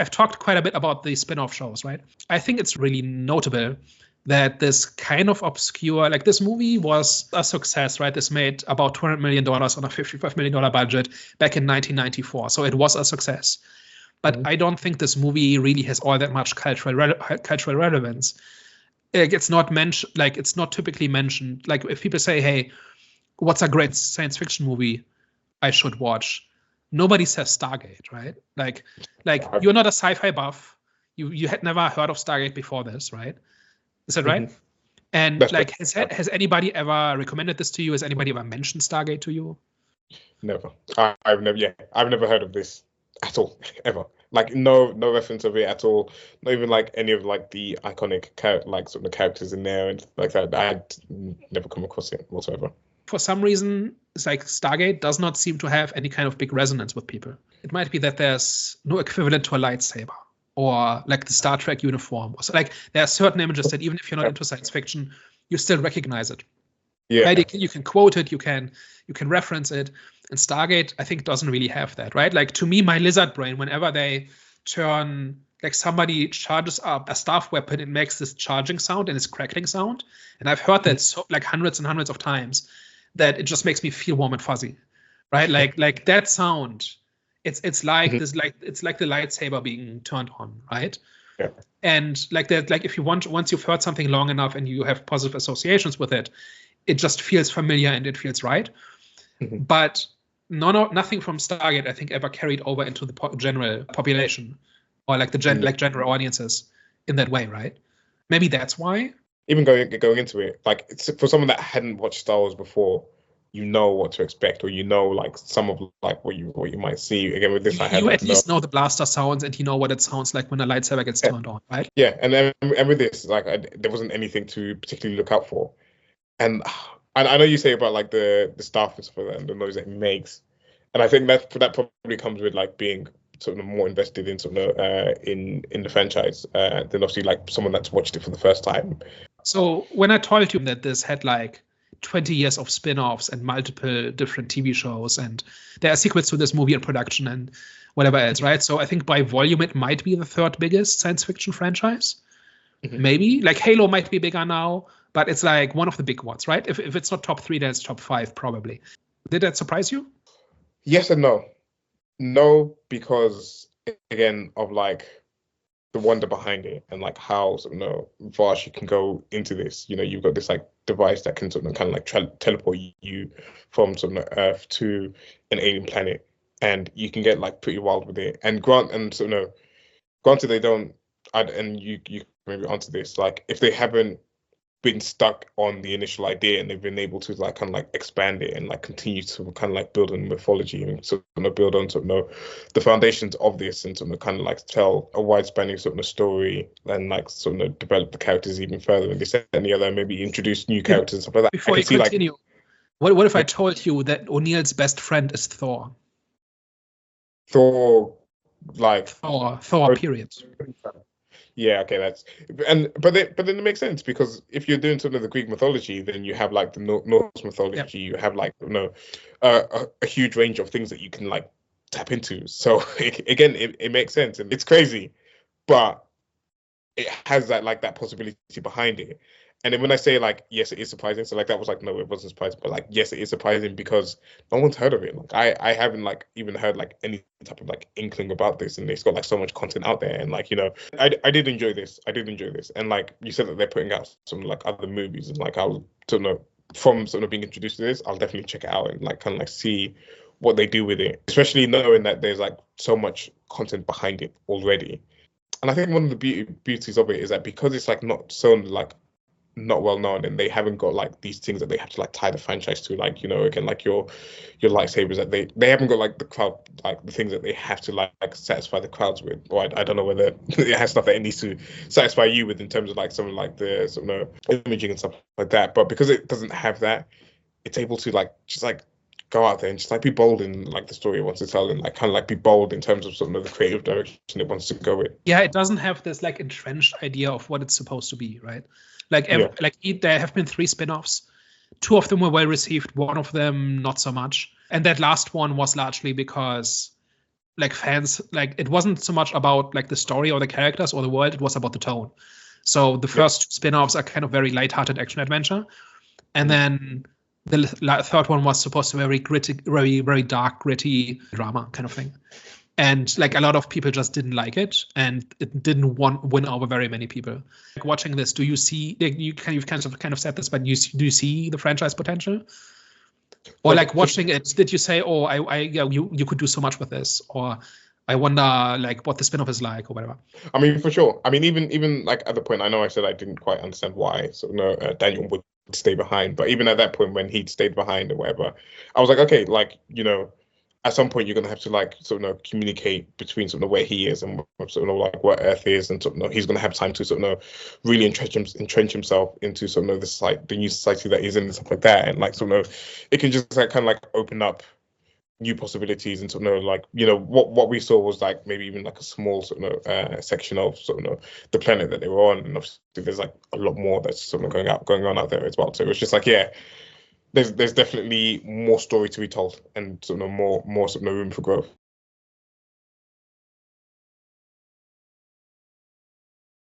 I've talked quite a bit about the spin-off shows, right? I think it's really notable that this kind of obscure, like this movie was a success, right? This made about $200 million on a $55 million budget back in 1994. So it was a success. But I don't think this movie really has all that much cultural relevance. It's not mentioned, like it's not typically mentioned. Like if people say, hey, what's a great science fiction movie I should watch? Nobody says Stargate, right? Like you're not a sci-fi buff. You had never heard of Stargate before this, right? Is that right? And that's like, has anybody ever recommended this to you? Has anybody ever mentioned Stargate to you? Never. I've never heard of this at all, ever. Like no reference of it at all. Not even like any of like the iconic sort of characters in there and like that. I had never come across it whatsoever. For some reason, it's like Stargate does not seem to have any kind of big resonance with people. It might be that there's no equivalent to a lightsaber or like the Star Trek uniform. So like there are certain images that even if you're not into science fiction, you still recognize it. Yeah. Right? You can quote it, you can reference it. And Stargate, I think, doesn't really have that, right? Like to me, my lizard brain, whenever they turn, like somebody charges up a staff weapon, it makes this charging sound and this crackling sound. And I've heard that so, like hundreds and hundreds of times, that it just makes me feel warm and fuzzy, right? Like that sound, it's like this, like it's like the lightsaber being turned on, right? Yeah. And like that, like if you once you've heard something long enough and you have positive associations with it, it just feels familiar and it feels right. But nothing from Stargate, I think, ever carried over into the general population or like the general audiences in that way, right? Maybe that's why. Even going into it, like it's, for someone that hadn't watched Star Wars before, you know what to expect, or you know like some of like what you might see. Again with this, you at least know the blaster sounds, and you know what it sounds like when a lightsaber gets turned on, right? Yeah, and with this, like there wasn't anything to particularly look out for, and I know you say about like the staff and stuff like that, and the noise that it makes, and I think that probably comes with like being sort of more invested in sort of in the franchise than obviously like someone that's watched it for the first time. So when I told you that this had like 20 years of spin-offs and multiple different TV shows, and there are sequels to this movie in production and whatever else, right? So I think by volume it might be the third biggest science fiction franchise. Maybe like Halo might be bigger now, but it's like one of the big ones, right? If it's not top 3, then it's top 5 probably. Did that surprise you? Yes and no. No, because again of like the wonder behind it and like how vast you can go into this. You know, you've got this like device that can sort of kind of like teleport you from sort of Earth to an alien planet, and you can get like pretty wild with it. And granted they don't. And you maybe answer this, like if they haven't been stuck on the initial idea and they've been able to like kind of like expand it and like continue to kind of like build on mythology and sort of build on sort of the foundations of this and sort of kind of like tell a wide spanning sort of story and like sort of develop the characters even further and this and the other, maybe introduce new characters and stuff like that. Before you continue, what if I told you that O'Neill's best friend is Thor? Thor, period. Yeah, okay, but then it makes sense, because if you're doing sort of the Greek mythology, then you have like the Norse mythology, you have like a huge range of things that you can like tap into. So again, it makes sense and it's crazy, but it has that possibility behind it. And then when I say like, yes, it is surprising. So like that was like, no, it wasn't surprising, but like, yes, it is surprising because no one's heard of it. Like I haven't like even heard like any type of like inkling about this, and it's got like so much content out there. And like, I did enjoy this. And like you said that they're putting out some like other movies, and like I'll from sort of being introduced to this, I'll definitely check it out and like kind of like see what they do with it, especially knowing that there's like so much content behind it already. And I think one of the beauties of it is that because it's like not so like not well known, and they haven't got like these things that they have to like tie the franchise to, like again like your lightsabers, that they haven't got like the crowd, like the things that they have to like satisfy the crowds with, or I don't know whether it has stuff that it needs to satisfy you with in terms of like some of like the sort of imaging and stuff like that. But because it doesn't have that, it's able to like just like go out there and just like be bold in like the story it wants to tell, and like kind of like be bold in terms of sort of the creative direction it wants to go with. Yeah, it doesn't have this like entrenched idea of what it's supposed to be, right? Like there have been 3 spin-offs. 2 of them were well received, 1 of them not so much. And that last one was largely because like fans, like it wasn't so much about like the story or the characters or the world, it was about the tone. So the first two spin-offs are kind of very light-hearted action adventure, and then the third one was supposed to be very gritty, very very dark, gritty drama kind of thing. And like a lot of people just didn't like it, and it didn't win over very many people. Like watching this, do you see? Like, you've kind of said this, but do you see the franchise potential? Or like watching it, did you say, "Oh, you could do so much with this," or I wonder like what the spin-off is like or whatever? I mean, for sure. I mean, even like at the point, I know I said I didn't quite understand why. So no, Daniel would stay behind, but even at that point when he'd stayed behind or whatever, I was like, okay, like at some point you're gonna have to like sort of communicate between sort of where he is and sort of like what Earth is, and sort of he's gonna have time to sort of really entrench himself into sort of this like the new society that he's in and stuff like that, and like sort of it can just like kind of like open up new possibilities and sort of like what we saw was like maybe even like a small sort of section of sort of the planet that they were on, and obviously there's like a lot more that's sort of going on out there as well. So it was just like there's definitely more story to be told and sort of more sort of room for growth.